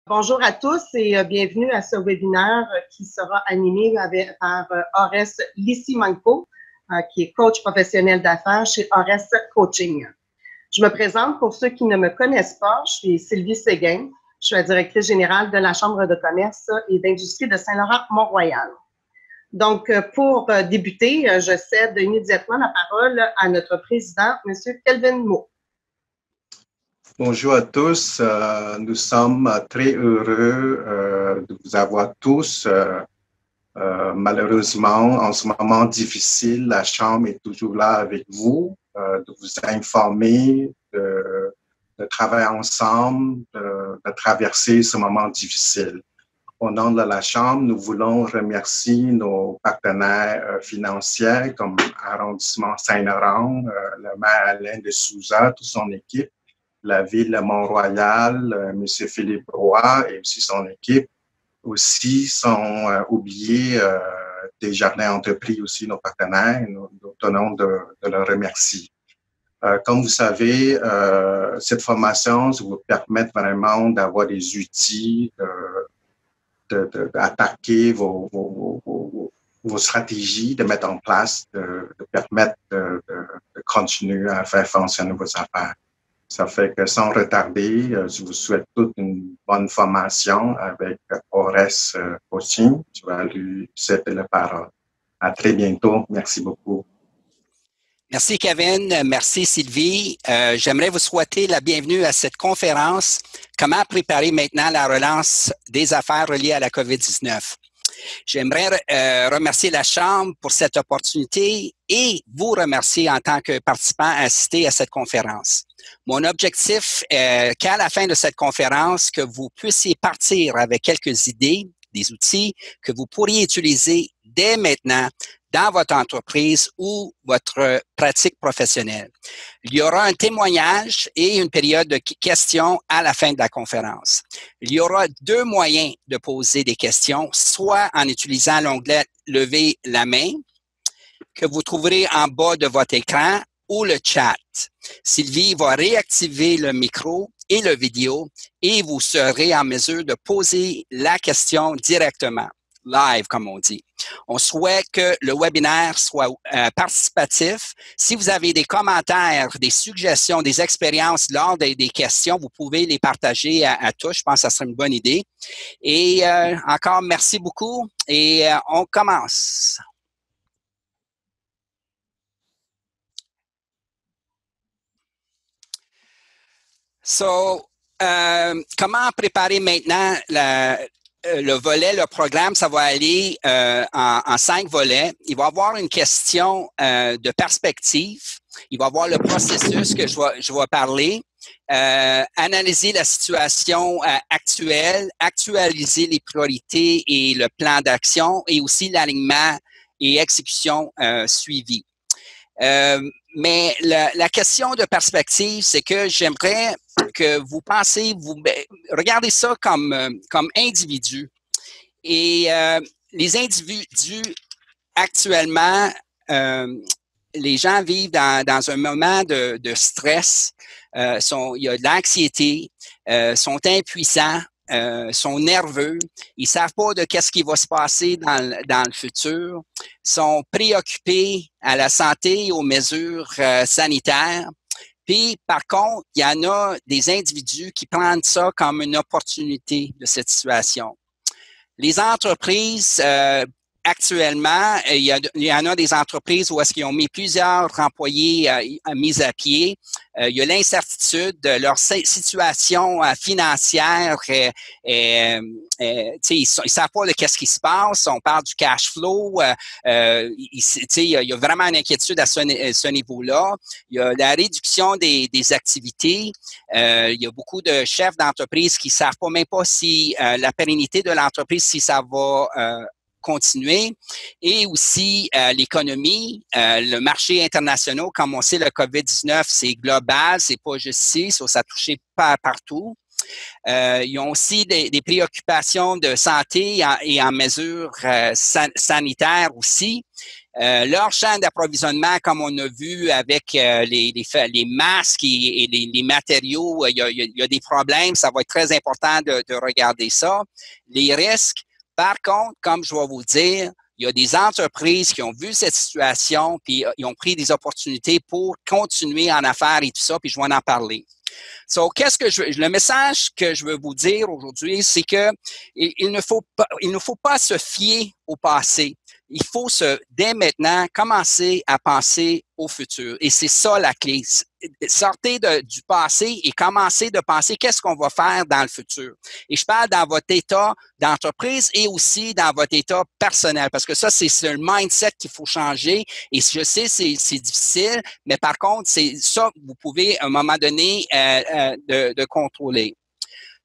Bonjour à tous et bienvenue à ce webinaire qui sera animé par Ores Lysimanko, qui est coach professionnel d'affaires chez Ores Coaching. Je me présente pour ceux qui ne me connaissent pas. Je suis Sylvie Séguin. Je suis la directrice générale de la Chambre de commerce et d'industrie de Saint-Laurent-Mont-Royal. Donc, pour débuter, je cède immédiatement la parole à notre président, M. Kelvin Moe. Bonjour à tous, nous sommes très heureux de vous avoir tous. Malheureusement, en ce moment difficile, la Chambre est toujours là avec vous, de vous informer, de travailler ensemble, de traverser ce moment difficile. Au nom de la Chambre, nous voulons remercier nos partenaires financiers comme Arrondissement Saint-Laurent, le maire Alain de Souza, toute son équipe, la ville de Mont-Royal, M. Philippe Roy et aussi son équipe, aussi sans oublier Desjardins Entreprises, aussi nos partenaires, nous tenons de leur remercier. Comme vous savez, cette formation vous permet vraiment d'avoir des outils, d'attaquer vos stratégies, de mettre en place, de permettre de continuer à faire fonctionner vos affaires. Ça fait que sans retarder, je vous souhaite toute une bonne formation avec Ores Coaching. Je vais lui céder la parole. À très bientôt. Merci beaucoup. Merci Kevin, merci Sylvie. J'aimerais vous souhaiter la bienvenue à cette conférence « Comment préparer maintenant la relance des affaires reliées à la COVID-19 ». J'aimerais remercier la Chambre pour cette opportunité et vous remercier en tant que participant à assister à cette conférence. Mon objectif est qu'à la fin de cette conférence, que vous puissiez partir avec quelques idées, des outils que vous pourriez utiliser dès maintenant dans votre entreprise ou votre pratique professionnelle. Il y aura un témoignage et une période de questions à la fin de la conférence. Il y aura deux moyens de poser des questions, soit en utilisant l'onglet « Lever la main » que vous trouverez en bas de votre écran ou le chat. Sylvie va réactiver le micro et la vidéo et vous serez en mesure de poser la question directement. Live, comme on dit. On souhaite que le webinaire soit participatif. Si vous avez des commentaires, des suggestions, des expériences lors des questions, vous pouvez les partager à tous. Je pense que ça serait une bonne idée. Et encore, merci beaucoup et on commence. Comment préparer maintenant le volet, le programme, ça va aller en 5 volets. Il va y avoir une question de perspective. Il va y avoir le processus que je vais parler. Analyser la situation actuelle, actualiser les priorités et le plan d'action et aussi l'alignement et exécution suivie. Mais la question de perspective, c'est que j'aimerais que vous pensez, regardez ça comme individu. Et les individus, actuellement, les gens vivent dans un moment de stress. Il y a de l'anxiété, sont impuissants, sont nerveux, ils savent pas de qu'est-ce qui va se passer dans le futur, sont préoccupés à la santé et aux mesures sanitaires. Puis, par contre, il y en a des individus qui prennent ça comme une opportunité de cette situation. Les entreprises, actuellement, il y en a des entreprises où est-ce qu'ils ont mis plusieurs employés mis à pied. Il y a l'incertitude de leur situation financière. Ils savent pas de qu'est-ce qui se passe. On parle du cash flow. Il y a vraiment une inquiétude à ce niveau-là. Il y a la réduction des activités. Il y a beaucoup de chefs d'entreprise qui savent pas même pas si la pérennité de l'entreprise, si ça va continuer, et aussi l'économie, le marché international. Comme on sait, le COVID-19, c'est global, c'est pas juste ici, ça a touché partout. Ils ont aussi des préoccupations de santé et en mesures sanitaires aussi. Leur chaîne d'approvisionnement, comme on a vu avec les masques et les matériaux, il y a des problèmes. Ça va être très important de regarder ça. Les risques, par contre, comme je vais vous dire, il y a des entreprises qui ont vu cette situation puis ils ont pris des opportunités pour continuer en affaires et tout ça, puis je vais en parler. So, le message que je veux vous dire aujourd'hui, c'est que il ne faut pas se fier au passé. Il faut dès maintenant, commencer à penser au futur. Et c'est ça la clé. Sortez du passé et commencez de penser qu'est-ce qu'on va faire dans le futur. Et je parle dans votre état d'entreprise et aussi dans votre état personnel, parce que ça, c'est le mindset qu'il faut changer. Et je sais, c'est difficile, mais par contre, c'est ça que vous pouvez à un moment donné de contrôler.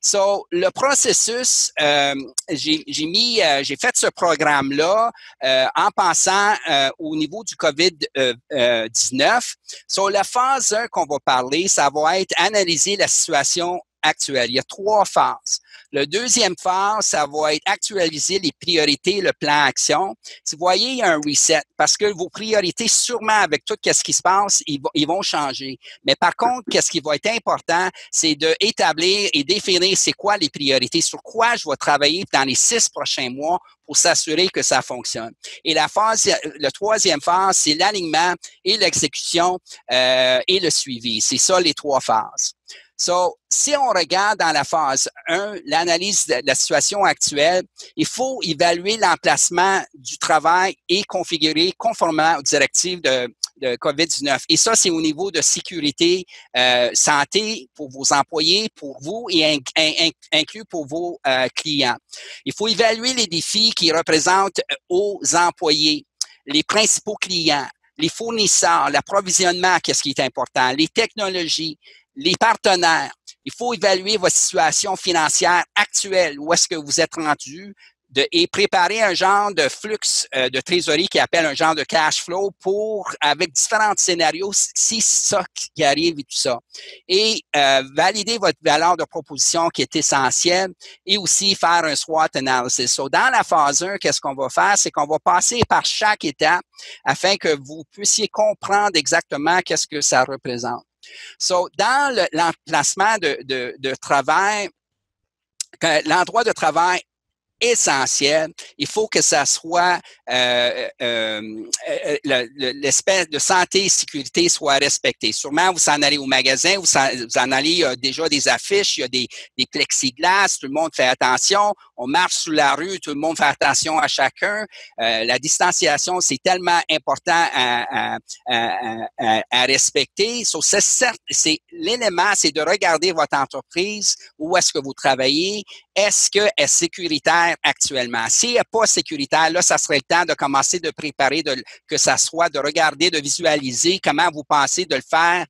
So, le processus, j'ai fait ce programme-là en pensant au niveau du COVID-19. So, la phase 1 qu'on va parler, ça va être analyser la situation actuelle. Il y a 3 phases. Le deuxième phase, ça va être actualiser les priorités, le plan action. Si vous voyez, il y a un reset parce que vos priorités, sûrement avec tout ce qui se passe, ils vont changer. Mais par contre, qu'est-ce qui va être important, c'est d'établir et définir c'est quoi les priorités, sur quoi je vais travailler dans les 6 prochains mois pour s'assurer que ça fonctionne. Et la troisième phase, c'est l'alignement et l'exécution et le suivi. C'est ça les 3 phases. So, si on regarde dans la phase 1, l'analyse de la situation actuelle, il faut évaluer l'emplacement du travail et configurer conformément aux directives de COVID-19. Et ça, c'est au niveau de sécurité, santé pour vos employés, pour vous et inclus pour vos clients. Il faut évaluer les défis qui représentent aux employés, les principaux clients, les fournisseurs, l'approvisionnement, qu'est-ce qui est important, les technologies, les partenaires. Il faut évaluer votre situation financière actuelle, où est-ce que vous êtes rendu, et préparer un genre de flux de trésorerie qui appelle un genre de cash flow avec différents scénarios, si c'est ça qui arrive et tout ça. Et valider votre valeur de proposition qui est essentielle et aussi faire un SWOT analysis. So, dans la phase 1, qu'est-ce qu'on va faire? C'est qu'on va passer par chaque étape afin que vous puissiez comprendre exactement qu'est-ce que ça représente. So, dans l'emplacement de travail, l'endroit de travail essentiel, il faut que ça soit l'espèce de santé et sécurité soit respectée. Sûrement, vous en allez au magasin, vous en allez, il y a déjà des affiches, il y a des plexiglas, tout le monde fait attention. On marche sur la rue, tout le monde fait attention à chacun. La distanciation, c'est tellement important à respecter. So, l'élément, c'est de regarder votre entreprise, où est-ce que vous travaillez, est-ce qu'elle est sécuritaire actuellement? Si elle n'est pas sécuritaire, là, ça serait le temps de commencer de préparer, que ça soit, de regarder, de visualiser comment vous pensez de le faire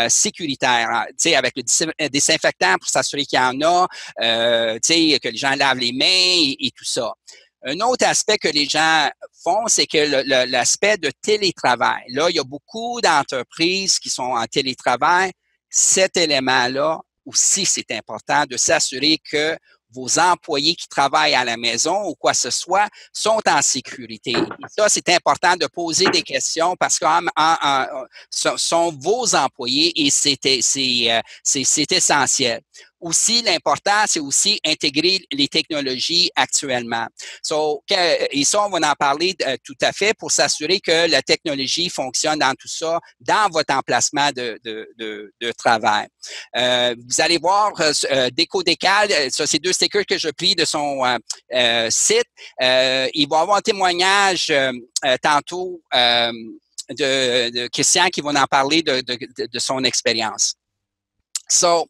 sécuritaire. Tu sais, avec le désinfectant pour s'assurer qu'il y en a, tu sais, que les gens lavent les mains et tout ça. Un autre aspect que les gens font, c'est que l'aspect de télétravail. Là, il y a beaucoup d'entreprises qui sont en télétravail. Cet élément-là, aussi, c'est important de s'assurer que vos employés qui travaillent à la maison ou quoi que ce soit sont en sécurité. Et ça, c'est important de poser des questions parce que sont vos employés et c'est essentiel. Aussi, l'important, c'est aussi intégrer les technologies actuellement. Et ça, on va en parler tout à fait pour s'assurer que la technologie fonctionne dans tout ça, dans votre emplacement de travail. Vous allez voir Déco-Décal, ça, c'est 2 stickers que je pris de son site. Il va y avoir un témoignage tantôt de Christian qui va en parler de son expérience. So,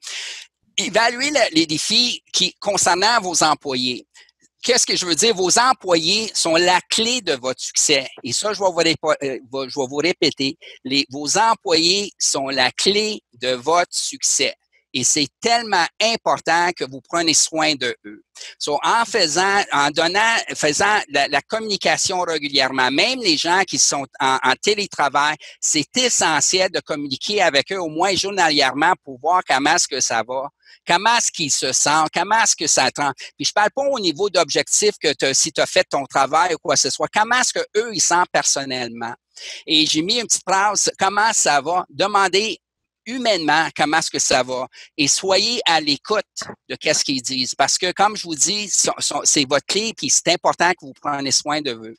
évaluez les défis concernant vos employés. Qu'est-ce que je veux dire? Vos employés sont la clé de votre succès. Et ça, je vais vous répéter. Vos employés sont la clé de votre succès. Et c'est tellement important que vous prenez soin de eux. En faisant la communication régulièrement, même les gens qui sont en télétravail, c'est essentiel de communiquer avec eux au moins journalièrement pour voir comment est-ce que ça va. Comment est-ce qu'ils se sentent? Comment est-ce que ça te rend? Puis je parle pas au niveau d'objectif que si tu as fait ton travail ou quoi que ce soit. Comment est-ce que eux ils sentent personnellement? Et j'ai mis une petite phrase, comment ça va? Demandez humainement comment est-ce que ça va et soyez à l'écoute de qu'est-ce qu'ils disent. Parce que, comme je vous dis, c'est votre clé puis c'est important que vous preniez soin de eux.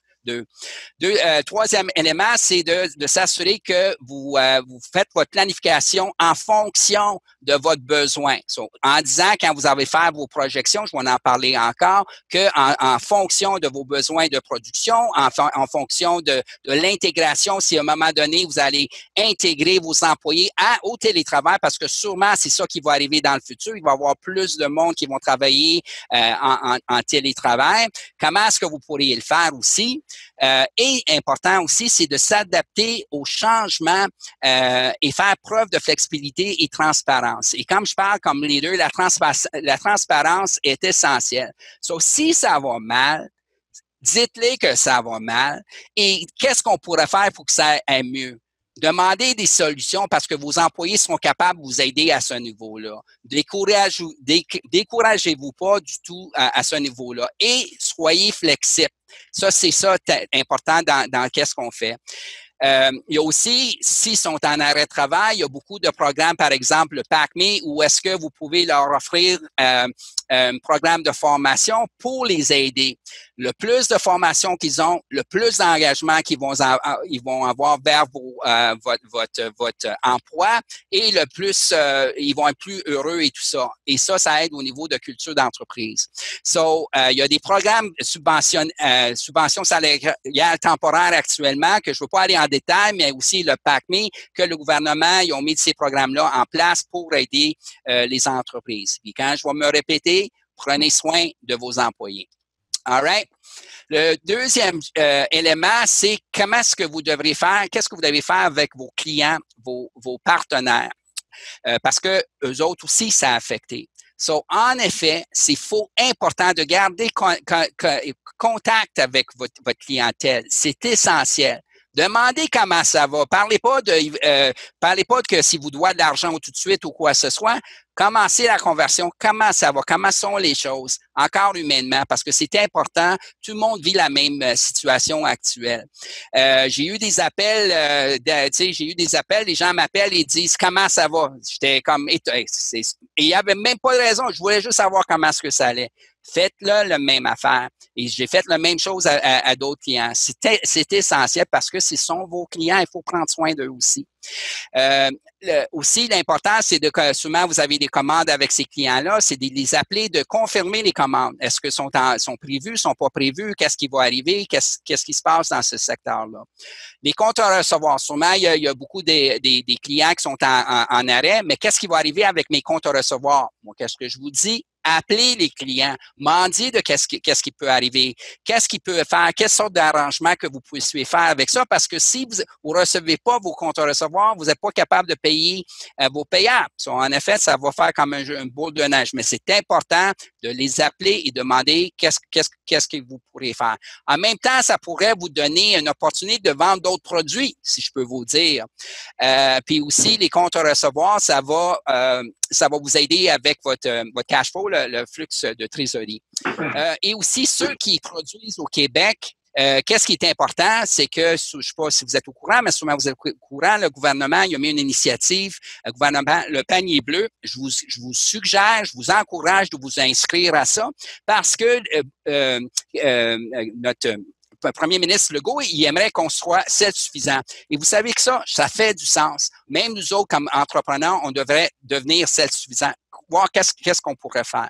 Troisième élément, c'est de s'assurer que vous faites votre planification en fonction de votre besoin. En disant, quand vous allez faire vos projections, je vais en parler encore, en fonction de vos besoins de production, en fonction de l'intégration, si à un moment donné, vous allez intégrer vos employés au télétravail, parce que sûrement, c'est ça qui va arriver dans le futur. Il va y avoir plus de monde qui vont travailler en télétravail. Comment est-ce que vous pourriez le faire aussi? Et important aussi, c'est de s'adapter aux changements et faire preuve de flexibilité et transparence. Et comme je parle comme leader, la transparence est essentielle. Si ça va mal, dites-les que ça va mal et qu'est-ce qu'on pourrait faire pour que ça aille mieux. Demandez des solutions parce que vos employés seront capables de vous aider à ce niveau-là. Découragez-vous pas du tout à ce niveau-là et soyez flexibles. C'est important dans qu'est-ce qu'on fait. Il y a aussi, s'ils sont en arrêt de travail, il y a beaucoup de programmes, par exemple le PACME, où est-ce que vous pouvez leur offrir un programme de formation pour les aider. Le plus de formation qu'ils ont, le plus d'engagement qu'ils vont avoir vers votre emploi et le plus ils vont être plus heureux et tout ça. Et ça aide au niveau de culture d'entreprise. Il y a des programmes subventions salariales temporaires actuellement que je ne veux pas aller en détail, mais aussi le PACME, que le gouvernement, ils ont mis ces programmes-là en place pour aider les entreprises. Puis quand je vais me répéter, prenez soin de vos employés. All right? Le deuxième élément, c'est comment est-ce que vous devrez faire, qu'est-ce que vous devez faire avec vos clients, vos partenaires, parce que eux autres aussi, ça a affecté. En effet, c'est important de garder contact avec votre clientèle. C'est essentiel. Demandez comment ça va. Parlez pas de que si vous doit de l'argent tout de suite ou quoi que ce soit. Commencez la conversion. Comment ça va? Comment sont les choses? Encore humainement, parce que c'est important. Tout le monde vit la même situation actuelle. J'ai eu des appels, les gens m'appellent et disent comment ça va? J'étais comme, et il n'y avait même pas de raison. Je voulais juste savoir comment est-ce que ça allait. Faites-le la même affaire. Et j'ai fait la même chose à d'autres clients. C'est essentiel parce que ce sont vos clients. Il faut prendre soin d'eux aussi. Aussi, l'important, c'est souvent, vous avez des commandes avec ces clients-là, c'est de les appeler, de confirmer les commandes. Est-ce que sont prévues, sont pas prévues? Qu'est-ce qui va arriver? Qu'est-ce qui se passe dans ce secteur-là? Les comptes à recevoir, sûrement, il y a beaucoup des clients qui sont en arrêt, mais qu'est-ce qui va arriver avec mes comptes à recevoir? Moi, qu'est-ce que je vous dis? Appelez les clients, demandez de qu'est-ce qui peut arriver, qu'est-ce qu'il peut faire, quelle sorte d'arrangement que vous puissiez faire avec ça, parce que si vous recevez pas vos comptes à recevoir, vous n'êtes pas capable de payer vos payables. En effet, ça va faire comme une boule de neige, mais c'est important de les appeler et demander qu'est-ce que vous pourrez faire. En même temps, ça pourrait vous donner une opportunité de vendre d'autres produits, si je peux vous dire. Puis aussi, les comptes à recevoir, ça va vous aider avec votre cash flow, le flux de trésorerie. Et aussi, ceux qui produisent au Québec, qu'est-ce qui est important, c'est que, je ne sais pas si vous êtes au courant, mais sûrement vous êtes au courant, le gouvernement il a mis une initiative, le panier bleu. Je vous suggère, je vous encourage de vous inscrire à ça parce que notre premier ministre Legault, il aimerait qu'on soit self-suffisant. Et vous savez que ça fait du sens. Même nous autres, comme entrepreneurs, on devrait devenir self-suffisant. Voir qu'est-ce qu'on pourrait faire.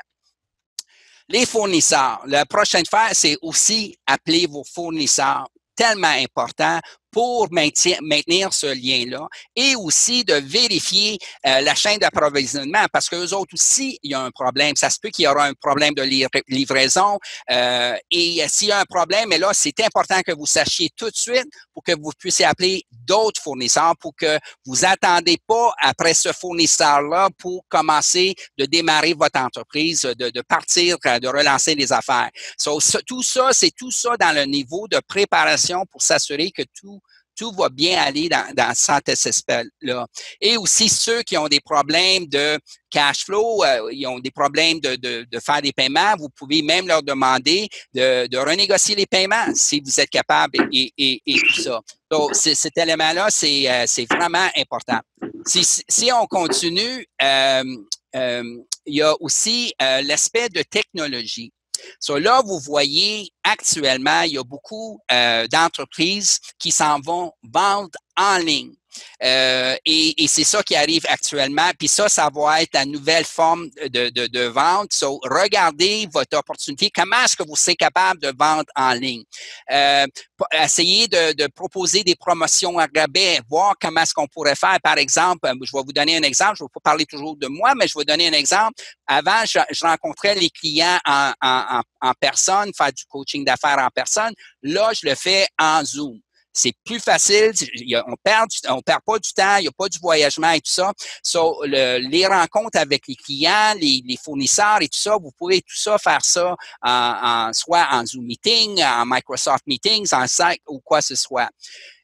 Les fournisseurs. La prochaine phase, c'est aussi appeler vos fournisseurs. Tellement important pour maintenir ce lien-là et aussi de vérifier la chaîne d'approvisionnement parce qu'eux autres aussi, il y a un problème. Ça se peut qu'il y aura un problème de livraison et s'il y a un problème, mais là, c'est important que vous sachiez tout de suite pour que vous puissiez appeler d'autres fournisseurs pour que vous attendez pas après ce fournisseur-là pour commencer de démarrer votre entreprise, de partir, de relancer les affaires. Tout ça dans le niveau de préparation pour s'assurer que tout tout va bien aller dans cet aspect-là. Et aussi ceux qui ont des problèmes de cash flow, ils ont des problèmes de faire des paiements, vous pouvez même leur demander de renégocier les paiements si vous êtes capable et tout ça. Donc, cet élément-là, c'est vraiment important. Si on continue, il y a aussi l'aspect de technologie. So là, vous voyez actuellement, il y a beaucoup d'entreprises qui s'en vont vendre en ligne. Et c'est ça qui arrive actuellement. Puis ça va être la nouvelle forme de vente. So, regardez votre opportunité. Comment est-ce que vous serez capable de vendre en ligne? Essayez de proposer des promotions à rabais, voir comment est-ce qu'on pourrait faire. Par exemple, je vais vous donner un exemple. Je ne vais pas parler toujours de moi, mais je vais vous donner un exemple. Avant, je rencontrais les clients en personne, faire du coaching d'affaires en personne. Là, je le fais en Zoom. C'est plus facile, on perd pas du temps, il n'y a pas du voyagement et tout ça. So, les rencontres avec les clients, les fournisseurs et tout ça, vous pouvez tout ça faire ça soit en Zoom Meeting, en Microsoft Meetings, en Slack ou quoi que ce soit.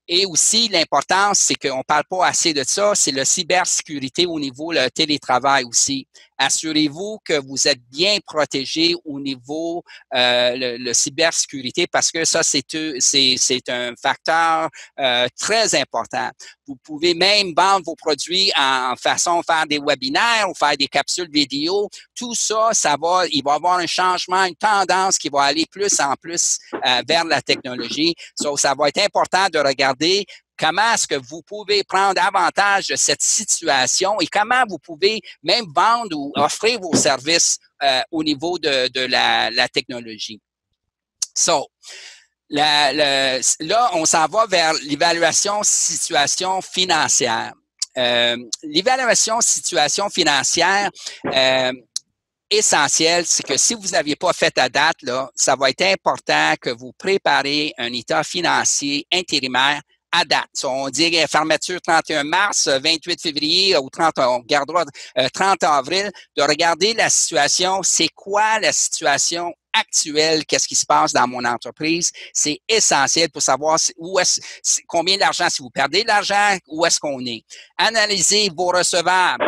Et aussi, l'importance, c'est qu'on ne parle pas assez de ça, c'est la cybersécurité au niveau le télétravail aussi. Assurez-vous que vous êtes bien protégé au niveau le cybersécurité parce que ça, c'est un facteur très important. Vous pouvez même vendre vos produits en façon de faire des webinaires ou faire des capsules vidéo. Tout ça, il va y avoir un changement, une tendance qui va aller plus en plus vers la technologie. Ça va être important de regarder comment est-ce que vous pouvez prendre avantage de cette situation et comment vous pouvez même vendre ou offrir vos services au niveau de la technologie. Là, on s'en va vers l'évaluation situation financière. L'évaluation situation financière, essentiel, c'est que si vous n'aviez pas fait à date, là, ça va être important que vous préparez un état financier intérimaire à date. On dit fermeture 31 mars, 28 février ou 30, on regardera 30 avril, de regarder la situation, c'est quoi la situation actuelle, qu'est-ce qui se passe dans mon entreprise. C'est essentiel pour savoir combien d'argent, si vous perdez de l'argent, où est-ce qu'on est. Analysez vos recevables.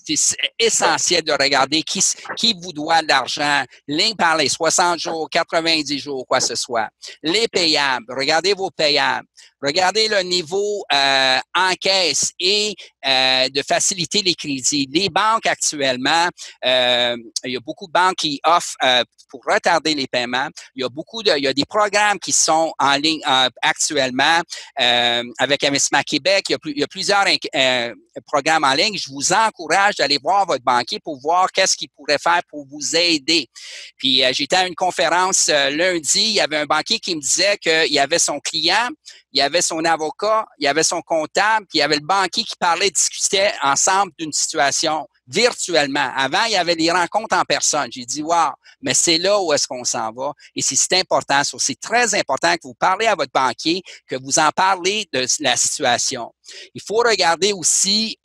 C'est essentiel de regarder qui vous doit de l'argent, ligne par les 60 jours, 90 jours, quoi que ce soit. Les payables, regardez vos payables. Regardez le niveau en caisse et de faciliter les crédits. Les banques actuellement, il y a beaucoup de banques qui offrent pour retarder les paiements. Il y a des programmes qui sont en ligne actuellement avec Investissement Québec. Il y a plusieurs programmes en ligne. Je vous encourage d'aller voir votre banquier pour voir qu'est-ce qu'il pourrait faire pour vous aider. Puis j'étais à une conférence lundi. Il y avait un banquier qui me disait qu'il y avait son client, il y avait son avocat, il y avait son comptable, puis il y avait le banquier qui discutait ensemble d'une situation virtuellement. Avant, il y avait des rencontres en personne. J'ai dit, wow, mais c'est là où est-ce qu'on s'en va. Et c'est important. C'est très important que vous parlez à votre banquier, que vous en parlez de la situation. Il faut regarder aussi,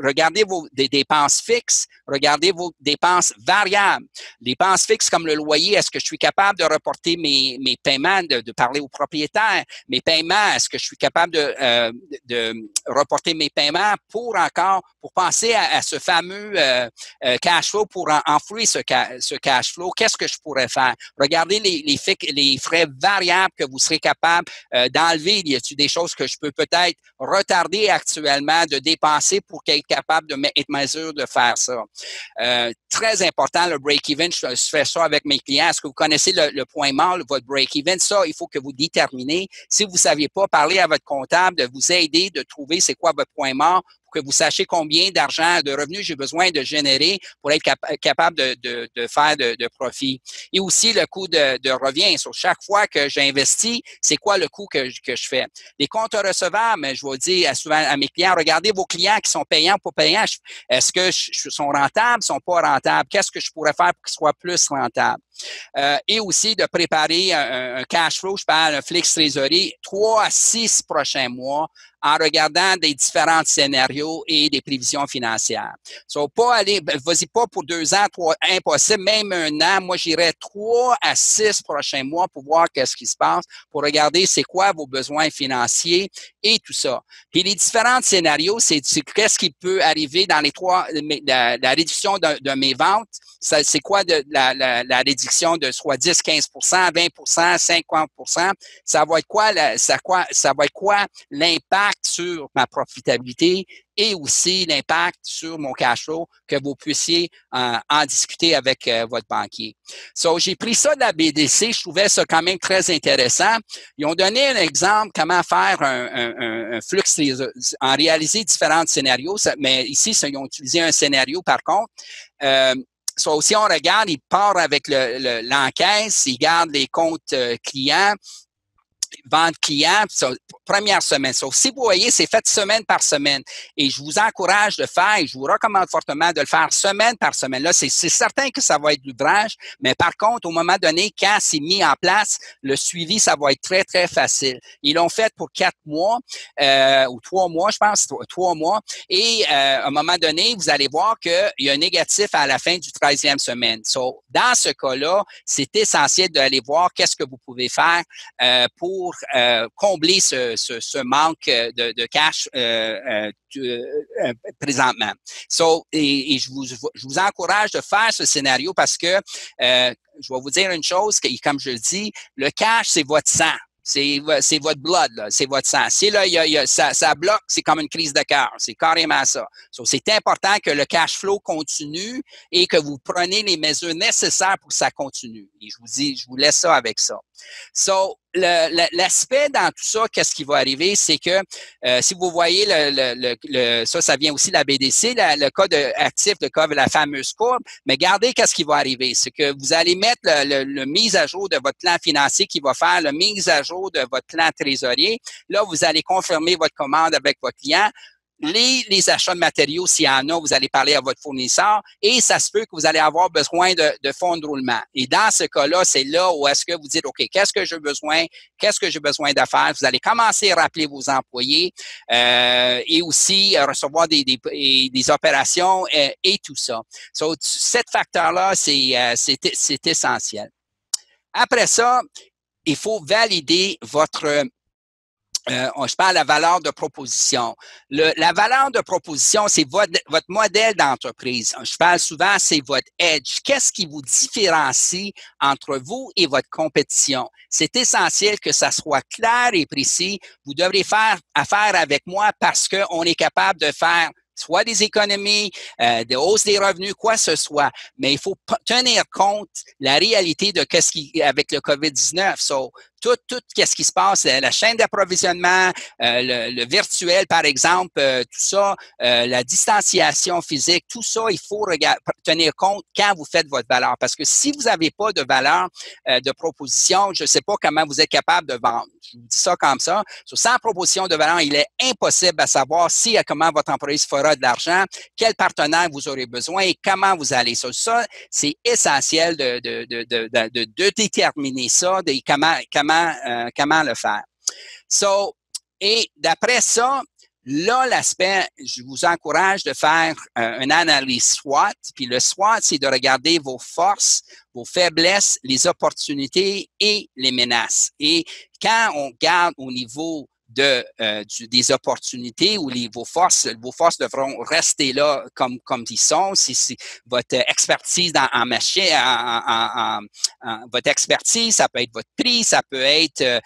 regarder des dépenses fixes, regarder vos dépenses variables. Dépenses fixes comme le loyer, est-ce que je suis capable de reporter mes paiements, de parler au propriétaire? Mes paiements, est-ce que je suis capable de reporter mes paiements pour penser à ce fameux cash flow, pour enfouir ce cash flow? Qu'est-ce que je pourrais faire? Regardez les frais variables que vous serez capable d'enlever. Y a-t-il des choses que je peux peut-être retarder actuellement de dépenser pour être capable de être mesure de faire ça? Très important, le break-even. Je fais ça avec mes clients. Est-ce que vous connaissez le point mort, votre break-even? Ça, il faut que vous déterminez. Si vous ne saviez pas, parler à votre comptable de vous aider, de trouver c'est quoi votre point mort, que vous sachiez combien d'argent, de revenus j'ai besoin de générer pour être capable de faire de profit. Et aussi le coût de revient. Sur chaque fois que j'investis, c'est quoi le coût que je fais? Les comptes recevables, je vais dire souvent à mes clients, regardez vos clients qui sont payants ou pas payants. Est-ce que sont rentables, sont pas rentables? Qu'est-ce que je pourrais faire pour qu'ils soient plus rentables? et aussi de préparer un cash flow, je parle un flex trésorerie, 3 à 6 prochains mois en regardant des différents scénarios et des prévisions financières. So, pas aller, vas-y pas pour 2 ans, 3, impossible, même 1 an. Moi, j'irais 3 à 6 prochains mois pour voir qu'est-ce qui se passe, pour regarder c'est quoi vos besoins financiers et tout ça. Puis les différents scénarios, c'est qu'est-ce qui peut arriver dans les 3, la réduction de mes ventes. C'est quoi la réduction de soit 10, 15 20 50 ça va être quoi, ça va être quoi l'impact sur ma profitabilité et aussi l'impact sur mon cash flow que vous puissiez en discuter avec votre banquier. So, j'ai pris ça de la BDC, je trouvais ça quand même très intéressant. Ils ont donné un exemple comment faire un flux, en réaliser différents scénarios, mais ici, ils ont utilisé un scénario par contre. So, si on regarde, il part avec l'encaisse, il garde les comptes clients, vente client, première semaine. So, si vous voyez, c'est fait semaine par semaine. Et je vous encourage de faire, et je vous recommande fortement de le faire semaine par semaine. Là, c'est certain que ça va être l'ouvrage, mais par contre, au moment donné, quand c'est mis en place, le suivi, ça va être très, très facile. Ils l'ont fait pour 4 mois, ou 3 mois, je pense, 3 mois. Et à un moment donné, vous allez voir qu'il y a un négatif à la fin du 13e semaine. So, dans ce cas-là, c'est essentiel d'aller voir qu'est-ce que vous pouvez faire pour combler ce manque de cash présentement. So, et je vous encourage de faire ce scénario parce que je vais vous dire une chose, comme je le dis, le cash, c'est votre sang. C'est votre blood, là, c'est votre sang. Si là, ça bloque, c'est comme une crise de cœur. C'est carrément ça. So, c'est important que le cash flow continue et que vous preniez les mesures nécessaires pour que ça continue. Et je vous laisse ça avec ça. So, l'aspect dans tout ça, qu'est-ce qui va arriver, c'est que si vous voyez ça vient aussi de la BDC, le cas actif, le cas de la fameuse courbe, mais regardez qu'est-ce qui va arriver. C'est que vous allez mettre le mise à jour de votre plan financier qui va faire le mise à jour de votre plan trésorier. Là, vous allez confirmer votre commande avec votre client. Les achats de matériaux, s'il y en a, vous allez parler à votre fournisseur et ça se peut que vous allez avoir besoin de fonds de roulement. Et dans ce cas-là, c'est là où est-ce que vous dites, OK, qu'est-ce que j'ai besoin de faire? Vous allez commencer à rappeler vos employés et aussi recevoir des opérations et tout ça. So, cet facteur-là, c'est essentiel. Après ça, il faut valider votre... je parle de la valeur de proposition. La valeur de proposition, c'est votre modèle d'entreprise. Je parle souvent, c'est votre edge. Qu'est-ce qui vous différencie entre vous et votre compétition? C'est essentiel que ça soit clair et précis. Vous devrez faire affaire avec moi parce qu'on est capable de faire soit des économies, des hausses des revenus, quoi que ce soit. Mais il faut tenir compte de la réalité de qu'est-ce qui, avec le COVID-19. So, tout ce qui se passe, la chaîne d'approvisionnement, le virtuel, par exemple, tout ça, la distanciation physique, tout ça, il faut tenir compte quand vous faites votre valeur. Parce que si vous n'avez pas de valeur de proposition, je ne sais pas comment vous êtes capable de vendre. Je vous dis ça comme ça. Sans proposition de valeur, il est impossible à savoir comment votre entreprise fera de l'argent, quel partenaire vous aurez besoin et comment vous allez. Ça, c'est essentiel de déterminer ça, comment le faire. So, et d'après ça, là, l'aspect, je vous encourage de faire une analyse SWOT. Puis le SWOT, c'est de regarder vos forces, vos faiblesses, les opportunités et les menaces. Et quand on regarde au niveau des opportunités où vos forces devront rester là comme ils sont. Si votre expertise en marché, votre expertise, ça peut être votre prix, ça peut être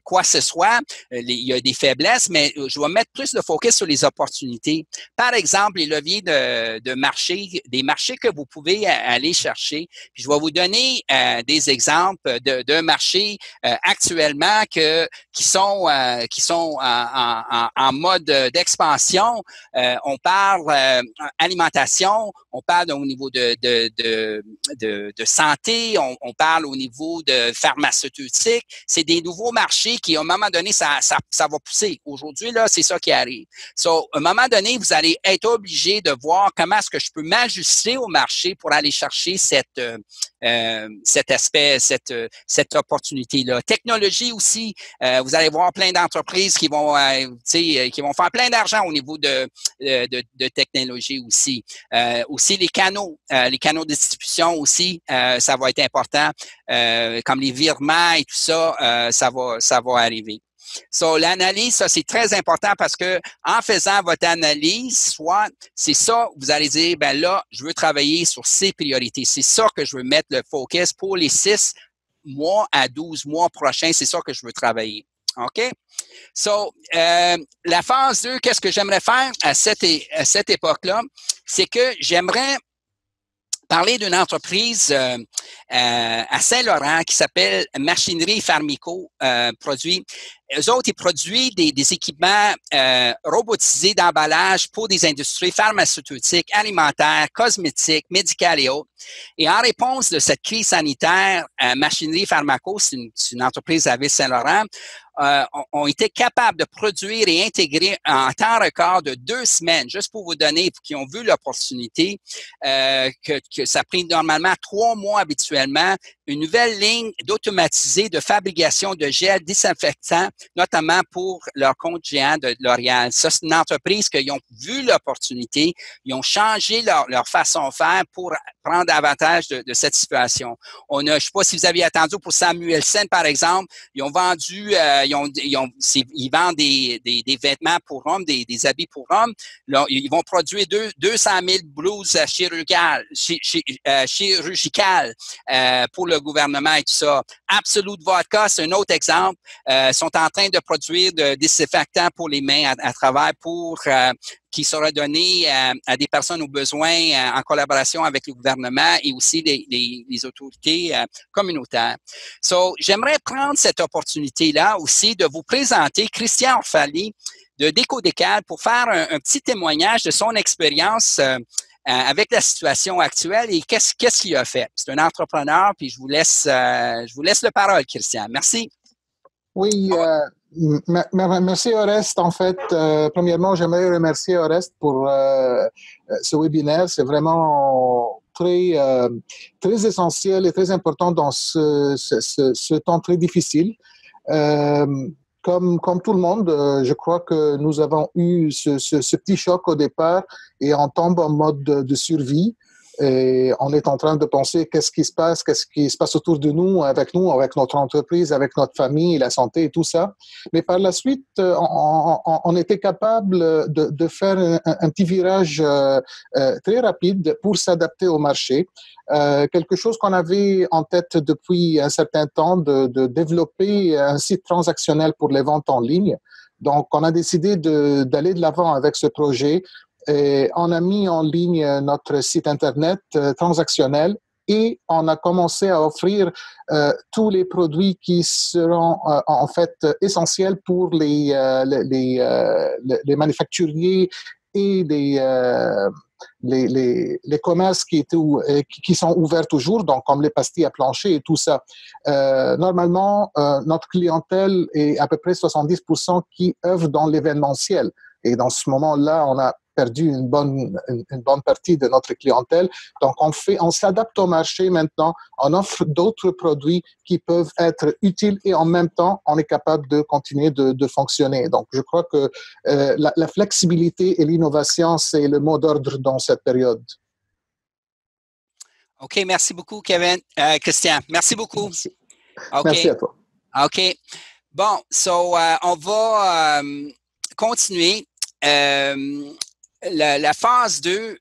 quoi que ce soit. Il y a des faiblesses, mais je vais mettre plus de focus sur les opportunités. Par exemple, les leviers de marché, des marchés que vous pouvez aller chercher. Puis je vais vous donner des exemples d'un marché actuellement qui sont qui sont en mode d'expansion. On parle alimentation, on parle au niveau de santé, on parle au niveau de pharmaceutique. C'est des nouveaux marchés qui, à un moment donné, ça va pousser. Aujourd'hui, là, c'est ça qui arrive. So, à un moment donné, vous allez être obligé de voir comment est-ce que je peux m'ajuster au marché pour aller chercher cet aspect, cette opportunité-là. Technologie aussi, vous allez voir plein d'entreprises qui vont faire plein d'argent au niveau de technologie aussi. Aussi les canaux de distribution aussi, ça va être important, comme les virements et tout ça, ça va arriver. So, l'analyse, ça, c'est très important parce que en faisant votre analyse, soit c'est ça, vous allez dire, ben là, je veux travailler sur ces priorités. C'est ça que je veux mettre le focus pour les 6 mois à 12 mois prochains. C'est ça que je veux travailler. OK? So, la phase 2, qu'est-ce que j'aimerais faire à cette époque-là? C'est que j'aimerais parler d'une entreprise à Saint-Laurent qui s'appelle Machinerie Pharmico produit. Eux autres, ils produisent des équipements robotisés d'emballage pour des industries pharmaceutiques, alimentaires, cosmétiques, médicales et autres. Et en réponse de cette crise sanitaire, Machinerie Pharmaco, c'est une entreprise à Ville-Saint-Laurent, ont été capables de produire et intégrer en temps record de 2 semaines, juste pour vous donner, qui ont vu l'opportunité, que ça a pris normalement 3 mois habituellement, une nouvelle ligne d'automatisée de fabrication de gel désinfectant, notamment pour leur compte géant de L'Oréal. Ça, c'est une entreprise qu'ils ont vu l'opportunité, ils ont changé leur façon de faire pour prendre avantage de cette situation. Je ne sais pas si vous aviez attendu pour Samuelsen, par exemple, ils ont vendu, ils vendent des vêtements pour hommes, des habits pour hommes. Là, ils vont produire 200 000 blouses chirurgicales pour le gouvernement et tout ça. Absolute Vodka, c'est un autre exemple. Sont en train de produire des désinfectants pour les mains à travers qui sera donné à des personnes aux besoins en collaboration avec le gouvernement et aussi les autorités communautaires. So, j'aimerais prendre cette opportunité-là aussi de vous présenter Christian Orfali de Déco-Décal pour faire un petit témoignage de son expérience avec la situation actuelle et qu'est-ce qu'il a fait. C'est un entrepreneur, puis je vous laisse la parole, Christian. Merci. Oui, merci Oreste. En fait, premièrement, j'aimerais remercier Oreste pour ce webinaire. C'est vraiment très essentiel et très important dans ce temps très difficile. Comme tout le monde, je crois que nous avons eu ce petit choc au départ et on tombe en mode de survie. Et on est en train de penser qu'est-ce qui se passe autour de nous, avec notre entreprise, avec notre famille, la santé et tout ça. Mais par la suite, on était capable de faire un petit virage très rapide pour s'adapter au marché. Quelque chose qu'on avait en tête depuis un certain temps, de développer un site transactionnel pour les ventes en ligne. Donc, on a décidé d'aller de l'avant avec ce projet. Et on a mis en ligne notre site Internet transactionnel et on a commencé à offrir tous les produits qui seront en fait essentiels pour les manufacturiers et les commerces qui sont ouverts toujours, donc comme les pastilles à plancher et tout ça. Normalement, notre clientèle est à peu près 70% qui œuvrent dans l'événementiel. Et dans ce moment-là, on a perdu une bonne partie de notre clientèle. Donc, on s'adapte au marché maintenant. On offre d'autres produits qui peuvent être utiles et en même temps, on est capable de continuer de fonctionner. Donc, je crois que la flexibilité et l'innovation, c'est le mot d'ordre dans cette période. OK, merci beaucoup, Kevin. Christian, merci beaucoup. Merci. Okay. Merci à toi. OK. Bon, on va continuer. La phase 2,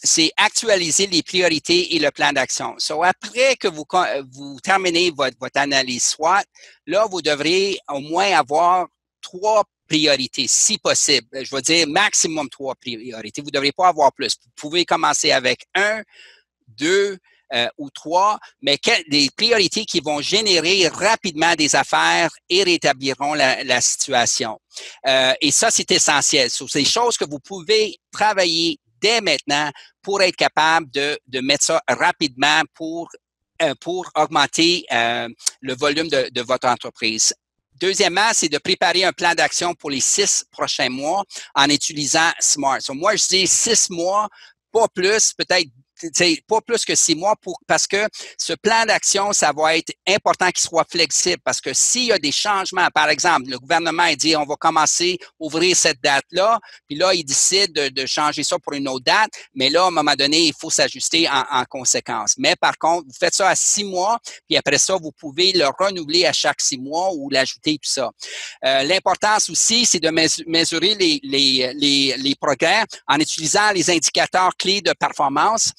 c'est actualiser les priorités et le plan d'action. So, après que vous terminez votre analyse SWOT, là, vous devrez au moins avoir 3 priorités, si possible. Je veux dire maximum 3 priorités. Vous ne devrez pas avoir plus. Vous pouvez commencer avec 1, 2, ou 3, mais des priorités qui vont générer rapidement des affaires et rétabliront la situation. Et ça, c'est essentiel. C'est des choses que vous pouvez travailler dès maintenant pour être capable de mettre ça rapidement pour augmenter le volume de votre entreprise. Deuxièmement, c'est de préparer un plan d'action pour les 6 prochains mois en utilisant SMART. So, moi, je dis 6 mois, pas plus, peut-être pas plus que 6 mois parce que ce plan d'action, ça va être important qu'il soit flexible parce que s'il y a des changements, par exemple, le gouvernement il dit on va commencer à ouvrir cette date-là, puis là, il décide de changer ça pour une autre date, mais là, à un moment donné, il faut s'ajuster en conséquence. Mais par contre, vous faites ça à 6 mois, puis après ça, vous pouvez le renouveler à chaque 6 mois ou l'ajouter, tout ça. L'importance aussi, c'est de mesurer les progrès en utilisant les indicateurs clés de performance.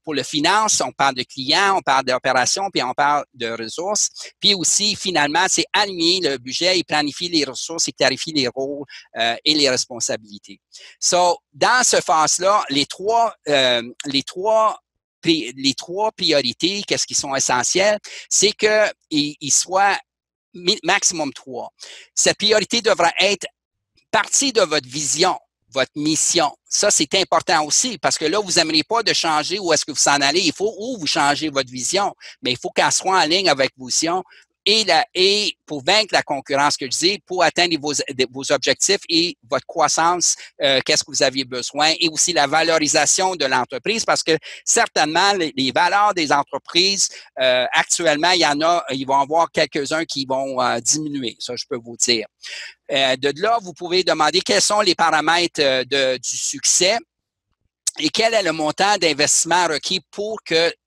Pour le finance, on parle de clients, on parle d'opérations, puis on parle de ressources. Puis aussi, finalement, c'est aligner le budget et planifier les ressources et clarifier les rôles et les responsabilités. So, dans ce phase-là, les trois priorités, qu'est-ce qui sont essentielles, c'est qu'ils soient maximum 3. Cette priorité devra être partie de votre vision, votre mission. Ça, c'est important aussi parce que là, vous n'aimeriez pas de changer où est-ce que vous s'en allez. Il faut où vous changez votre vision, mais il faut qu'elle soit en ligne avec vos visions et pour vaincre la concurrence que je dis, pour atteindre vos objectifs et votre croissance, qu'est-ce que vous aviez besoin et aussi la valorisation de l'entreprise parce que certainement, les valeurs des entreprises, actuellement, il vont y avoir quelques-uns qui vont diminuer. Ça, je peux vous dire. De là, vous pouvez demander quels sont les paramètres du succès et quel est le montant d'investissement requis pour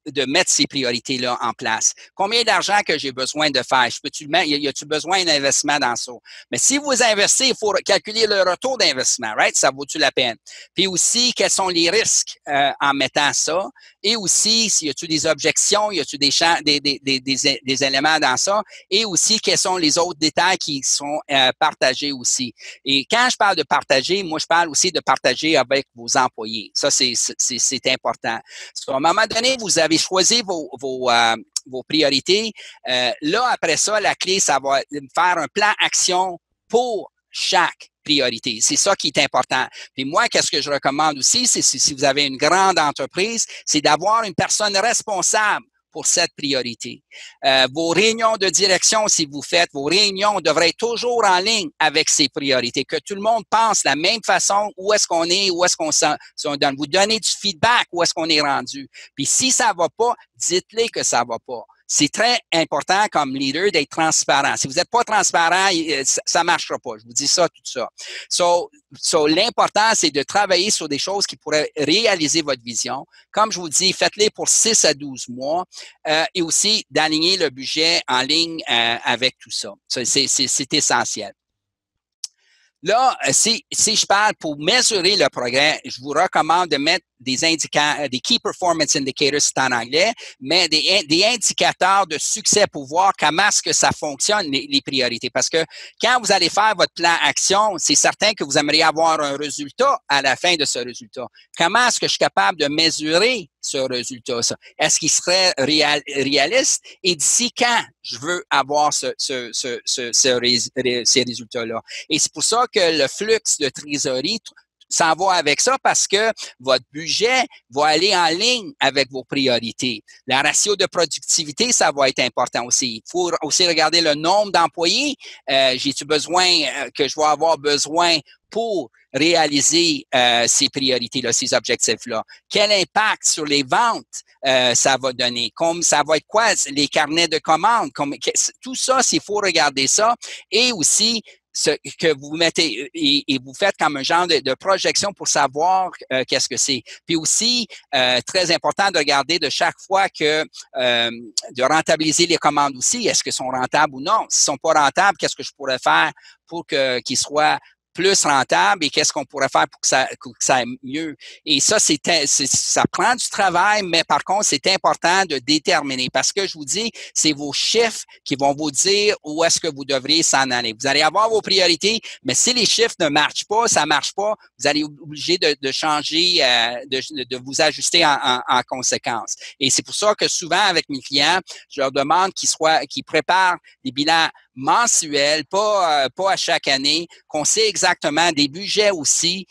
de mettre ces priorités-là en place. Combien d'argent que j'ai besoin de faire? Y a-t-il besoin d'investissement dans ça? Mais si vous investissez, il faut calculer le retour d'investissement, right? Ça vaut-tu la peine? Puis aussi, quels sont les risques en mettant ça? Et aussi, y a-t-il des objections? Y a-t-il des éléments dans ça? Et aussi, quels sont les autres détails qui sont partagés aussi? Et quand je parle de partager, moi, je parle aussi de partager avec vos employés. Ça, c'est important. À un moment donné, vous avez choisi vos priorités. Là, après ça, la clé, ça va faire un plan action pour chaque priorité. C'est ça qui est important. Puis moi, qu'est-ce que je recommande aussi, c'est si vous avez une grande entreprise, c'est d'avoir une personne responsable pour cette priorité. Vos réunions de direction, si vous faites, vos réunions devraient être toujours en ligne avec ces priorités, que tout le monde pense de la même façon, où est-ce qu'on est, où est-ce qu'on s'en donne. Vous donnez du feedback, où est-ce qu'on est rendu. Puis si ça va pas, dites-les que ça va pas. C'est très important comme leader d'être transparent. Si vous n'êtes pas transparent, ça ne marchera pas. Je vous dis ça, tout ça. So l'important, c'est de travailler sur des choses qui pourraient réaliser votre vision. Comme je vous dis, faites-les pour 6 à 12 mois et aussi d'aligner le budget en ligne avec tout ça. C'est essentiel. Là, si je parle pour mesurer le progrès, je vous recommande de mettre des indicateurs, des Key Performance Indicators, c'est en anglais, mais des indicateurs de succès pour voir comment est-ce que ça fonctionne, les priorités. Parce que quand vous allez faire votre plan action, c'est certain que vous aimeriez avoir un résultat à la fin de ce résultat. Comment est-ce que je suis capable de mesurer ce résultat? Est-ce qu'il serait réaliste? Et d'ici quand je veux avoir ces résultats-là? Et c'est pour ça que le flux de trésorerie s'en va avec ça parce que votre budget va aller en ligne avec vos priorités. La ratio de productivité, ça va être important aussi. Il faut aussi regarder le nombre d'employés. J'ai-tu besoin que je vais avoir besoin pour réaliser ces priorités-là, ces objectifs-là? Quel impact sur les ventes ça va donner? Comme ça va être quoi? Les carnets de commandes? Tout ça, il faut regarder ça. Et aussi, ce que vous mettez et vous faites comme un genre de projection pour savoir qu'est-ce que c'est. Puis aussi, très important de regarder de chaque fois que de rentabiliser les commandes aussi. Est-ce qu'elles sont rentables ou non? Si elles ne sont pas rentables, qu'est-ce que je pourrais faire pour qu'ils soient plus rentable et qu'est-ce qu'on pourrait faire pour que ça aille mieux. Et ça, ça prend du travail, mais par contre, c'est important de déterminer parce que je vous dis, c'est vos chiffres qui vont vous dire où est-ce que vous devriez s'en aller. Vous allez avoir vos priorités, mais si les chiffres ne marchent pas, ça marche pas, vous allez être obligé de changer, de vous ajuster en conséquence. Et c'est pour ça que souvent, avec mes clients, je leur demande qu'ils préparent des bilans mensuels, pas à chaque année, qu'on sait exactement des budgets aussi,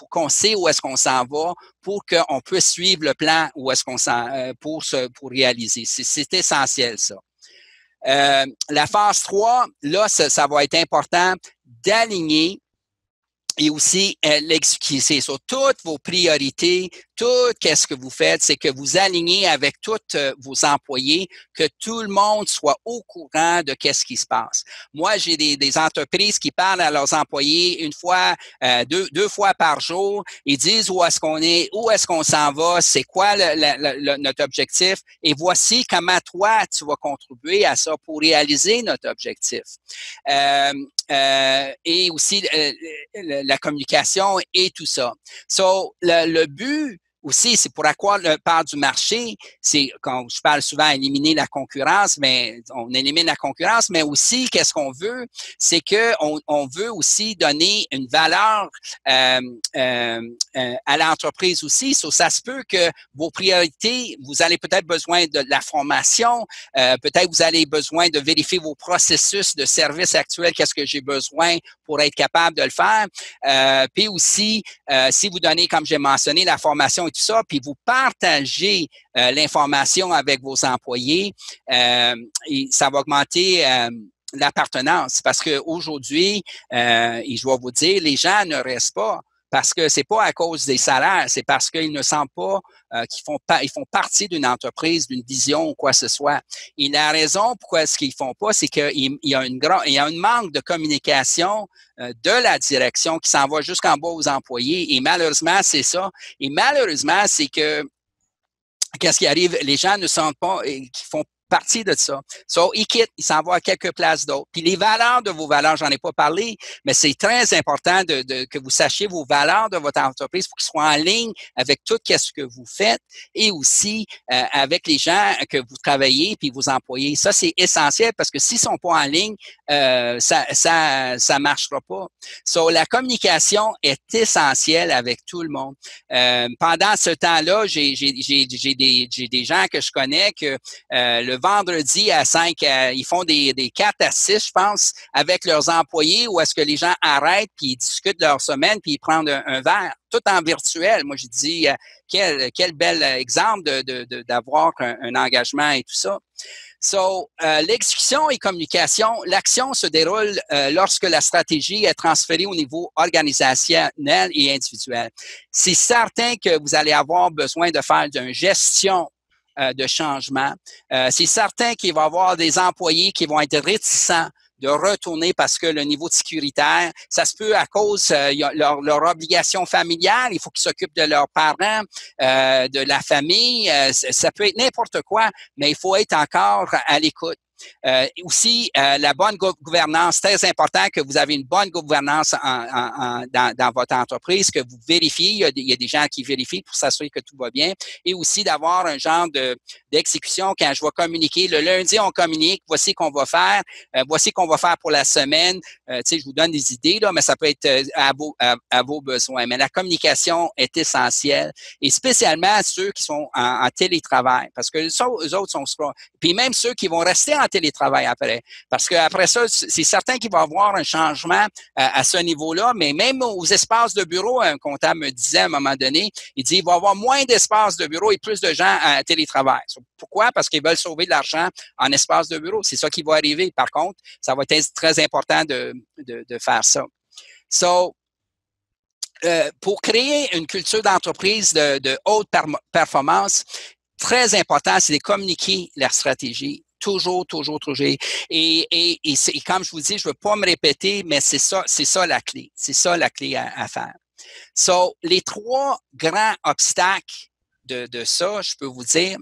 qu'on sait où est-ce qu'on s'en va pour qu'on puisse suivre le plan où est-ce qu'on pour réaliser. C'est essentiel, ça. La phase 3, là, ça va être important d'aligner et aussi l'exécuter sur toutes vos priorités, tout qu'est-ce que vous faites, c'est que vous alignez avec tous vos employés, que tout le monde soit au courant de qu'est-ce qui se passe. Moi, j'ai des entreprises qui parlent à leurs employés une fois, deux fois par jour. Ils disent où est-ce qu'on est, où est-ce qu'on s'en va, c'est quoi notre objectif, et voici comment toi tu vas contribuer à ça pour réaliser notre objectif. Et aussi la communication et tout ça. So, le but aussi, c'est pour accroître le part du marché, c'est, quand je parle souvent, éliminer la concurrence, mais on élimine la concurrence, mais aussi, qu'est-ce qu'on veut? C'est qu'on veut aussi donner une valeur à l'entreprise aussi. So, ça se peut que vos priorités, vous allez peut-être besoin de la formation, peut-être vous allez besoin de vérifier vos processus de service actuels, qu'est-ce que j'ai besoin pour être capable de le faire. Puis aussi, si vous donnez, comme j'ai mentionné, la formation et tout ça, puis vous partagez l'information avec vos employés, et ça va augmenter l'appartenance. Parce qu'aujourd'hui, et je vais vous dire, les gens ne restent pas. Parce que c'est pas à cause des salaires, c'est parce qu'ils ne sentent pas ils font partie d'une entreprise, d'une vision ou quoi que ce soit. Et la raison pourquoi est-ce qu'ils font pas, c'est qu'il y a un manque de communication de la direction qui s'en va jusqu'en bas aux employés. Et malheureusement, c'est ça. Et malheureusement, c'est que qu'est-ce qui arrive? Les gens ne sentent pas et qui font partie de ça. So, ils quittent, ils s'en vont à quelques places d'autres. Puis les valeurs de vos valeurs, j'en ai pas parlé, mais c'est très important que vous sachiez vos valeurs de votre entreprise pour qu'ils soient en ligne avec tout ce que vous faites et aussi avec les gens que vous travaillez puis vos employés. Ça, c'est essentiel parce que s'ils sont pas en ligne, ça marchera pas. So, la communication est essentielle avec tout le monde. Pendant ce temps-là, j'ai des gens que je connais que le vendredi à 5, ils font des 4 à 6, je pense, avec leurs employés où est-ce que les gens arrêtent puis ils discutent de leur semaine puis ils prennent un verre, tout en virtuel. Moi, je dis, quel bel exemple d'avoir un engagement et tout ça. So, l'exécution et communication, l'action se déroule lorsque la stratégie est transférée au niveau organisationnel et individuel. C'est certain que vous allez avoir besoin de faire une gestion de changement. C'est certain qu'il va y avoir des employés qui vont être réticents de retourner parce que le niveau de sécuritaire, ça se peut à cause leur obligation familiale, il faut qu'ils s'occupent de leurs parents, de la famille, ça peut être n'importe quoi, mais il faut être encore à l'écoute. Aussi, la bonne gouvernance, très important que vous avez une bonne gouvernance dans votre entreprise, que vous vérifiez, il y a des gens qui vérifient pour s'assurer que tout va bien, et aussi d'avoir un genre d'exécution quand je vais communiquer. Le lundi, on communique, voici qu'on va faire, voici qu'on va faire pour la semaine. Tu sais, je vous donne des idées, là, mais ça peut être à vos besoins. Mais la communication est essentielle, et spécialement ceux qui sont en télétravail, parce que eux autres sont... Puis même ceux qui vont rester en télétravail après. Parce qu'après ça, c'est certain qu'il va y avoir un changement à ce niveau-là, mais même aux espaces de bureau, un comptable me disait à un moment donné, il dit il va y avoir moins d'espaces de bureau et plus de gens à télétravail. Pourquoi? Parce qu'ils veulent sauver de l'argent en espace de bureau. C'est ça qui va arriver. Par contre, ça va être très important de faire ça. So, pour créer une culture d'entreprise de haute performance, très important, c'est de communiquer la stratégie. Toujours. Et comme je vous dis, je ne veux pas me répéter, mais c'est ça la clé. C'est ça la clé à faire. So, les 3 grands obstacles de ça, je peux vous dire,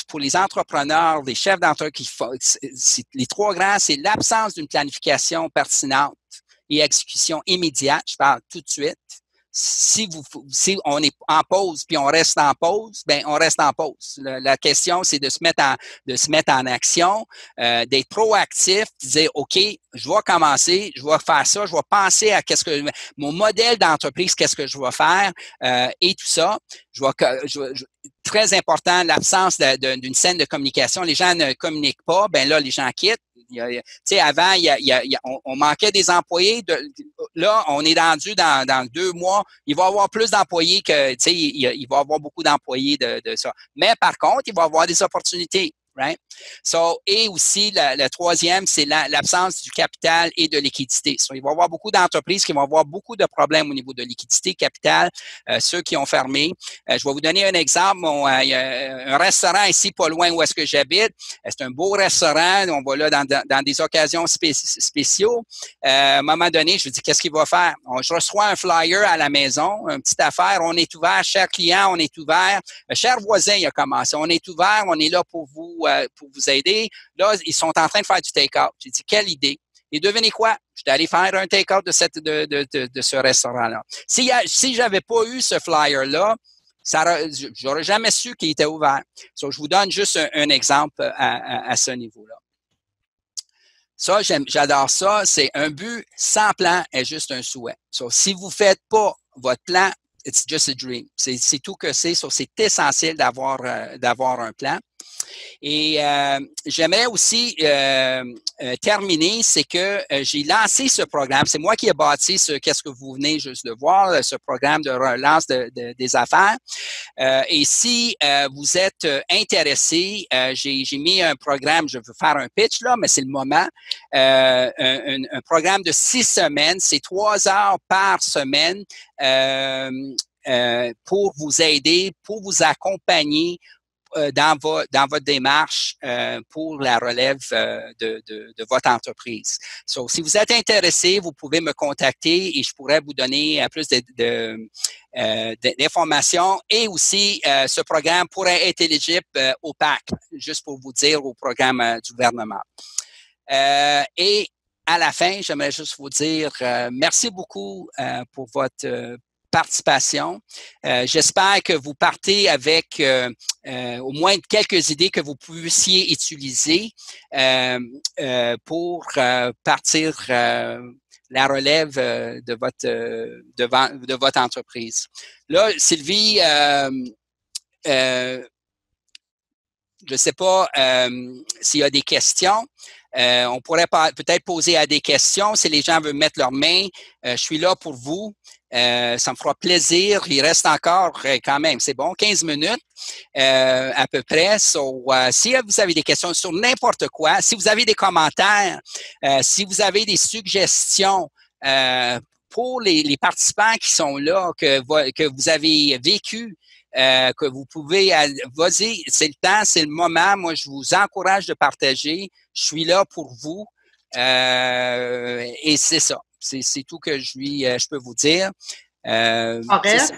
pour les entrepreneurs, les chefs d'entreprise, les 3 grands, c'est l'absence d'une planification pertinente et exécution immédiate. Je parle tout de suite. Si on est en pause puis on reste en pause, ben on reste en pause. La question, c'est de se mettre en action, d'être proactif, de dire OK, je vais commencer, je vais faire ça, je vais penser à mon modèle d'entreprise, qu'est-ce que je vais faire et tout ça. Très important, l'absence d'une scène de communication. Les gens ne communiquent pas, ben là, les gens quittent. Tu sais, avant, on manquait des employés. Là, on est rendu dans 2 mois. Il va y avoir plus d'employés que, tu sais, il va y avoir beaucoup d'employés de ça. Mais par contre, il va y avoir des opportunités. Right? So, et aussi, le troisième, c'est l'absence du capital et de liquidité. So, il va y avoir beaucoup d'entreprises qui vont avoir beaucoup de problèmes au niveau de liquidité, capital, ceux qui ont fermé. Je vais vous donner un exemple. Il y a un restaurant ici, pas loin où est-ce que j'habite. C'est un beau restaurant. On va là dans des occasions spéciaux. À un moment donné, je me dis, qu'est-ce qu'il va faire? Je reçois un flyer à la maison, une petite affaire. On est ouvert, cher client, on est ouvert. Cher voisin, il a commencé. On est ouvert, on est là pour vous aider. Là, ils sont en train de faire du take-out. J'ai dit, quelle idée. Et devinez quoi? J'étais allé faire un take-out de ce restaurant-là. Si j'avais pas eu ce flyer-là, j'aurais jamais su qu'il était ouvert. So, je vous donne juste un exemple à ce niveau-là. Ça, j'adore ça. C'est un but sans plan est juste un souhait. So, si vous faites pas votre plan, it's just a dream. C'est tout que c'est. So, c'est essentiel d'avoir un plan. Et j'aimerais aussi terminer, c'est que j'ai lancé ce programme. C'est moi qui ai bâti qu'est-ce que vous venez juste de voir, ce programme de relance des affaires. Et si vous êtes intéressé, j'ai mis un programme, je veux faire un pitch là, mais c'est le moment. Un programme de 6 semaines, c'est 3 heures par semaine pour vous aider, pour vous accompagner dans votre démarche pour la relève de votre entreprise. So, si vous êtes intéressé, vous pouvez me contacter et je pourrais vous donner plus d'informations. Et aussi, ce programme pourrait être éligible au PAC, juste pour vous dire, au programme du gouvernement. Et à la fin, j'aimerais juste vous dire merci beaucoup pour votre participation. J'espère que vous partez avec au moins quelques idées que vous puissiez utiliser pour partir la relève de votre entreprise. Là, Sylvie, je ne sais pas s'il y a des questions. On pourrait peut-être poser à des questions. Si les gens veulent mettre leurs mains, je suis là pour vous. Ça me fera plaisir. Il reste encore quand même, c'est bon, 15 minutes à peu près. So, si vous avez des questions sur n'importe quoi, si vous avez des commentaires, si vous avez des suggestions pour les participants qui sont là, que vous avez vécu, que vous pouvez, vas-y, c'est le temps, c'est le moment. Moi, je vous encourage de partager. Je suis là pour vous. Et c'est ça. C'est tout que je peux vous dire. Oreste,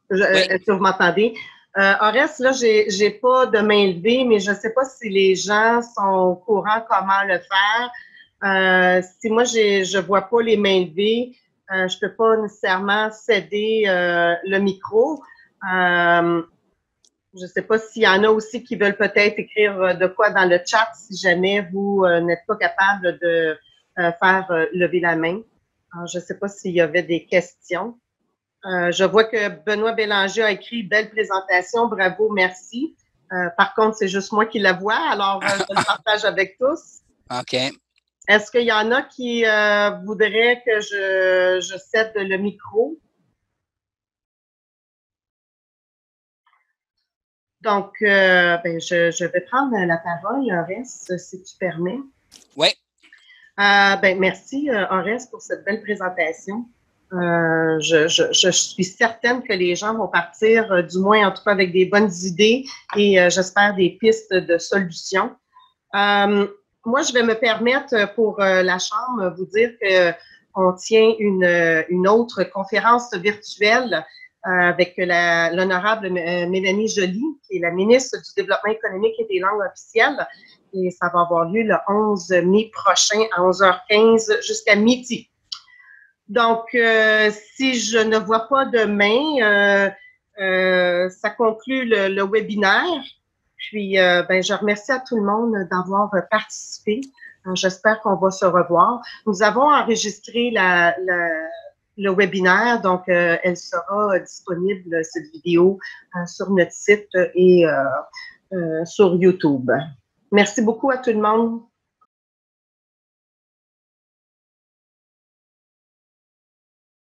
est-ce que vous m'entendez? Oreste, là, j'ai pas de main levée, mais je ne sais pas si les gens sont au courant comment le faire. Si moi, je vois pas les mains levées, je peux pas nécessairement céder le micro. Je ne sais pas s'il y en a aussi qui veulent peut-être écrire de quoi dans le chat si jamais vous n'êtes pas capable de faire lever la main. Alors, je ne sais pas s'il y avait des questions. Je vois que Benoît Bélanger a écrit « Belle présentation, bravo, merci ». Par contre, c'est juste moi qui la vois, alors je le partage avec tous. OK. Est-ce qu'il y en a qui voudraient que je cède le micro? Donc, je vais prendre la parole, Oreste, si tu permets. Oui. Merci, Oreste, pour cette belle présentation. Je suis certaine que les gens vont partir, du moins en tout cas avec des bonnes idées et j'espère des pistes de solutions. Moi, je vais me permettre pour la Chambre vous dire qu'on tient une autre conférence virtuelle avec l'honorable Mélanie Joly, qui est la ministre du Développement économique et des langues officielles. Et ça va avoir lieu le 11 mai prochain à 11h15 jusqu'à midi. Donc, si je ne vois pas de main, ça conclut le webinaire. Puis, je remercie à tout le monde d'avoir participé. J'espère qu'on va se revoir. Nous avons enregistré le webinaire, donc elle sera disponible, cette vidéo, sur notre site et sur YouTube. Merci beaucoup à tout le monde.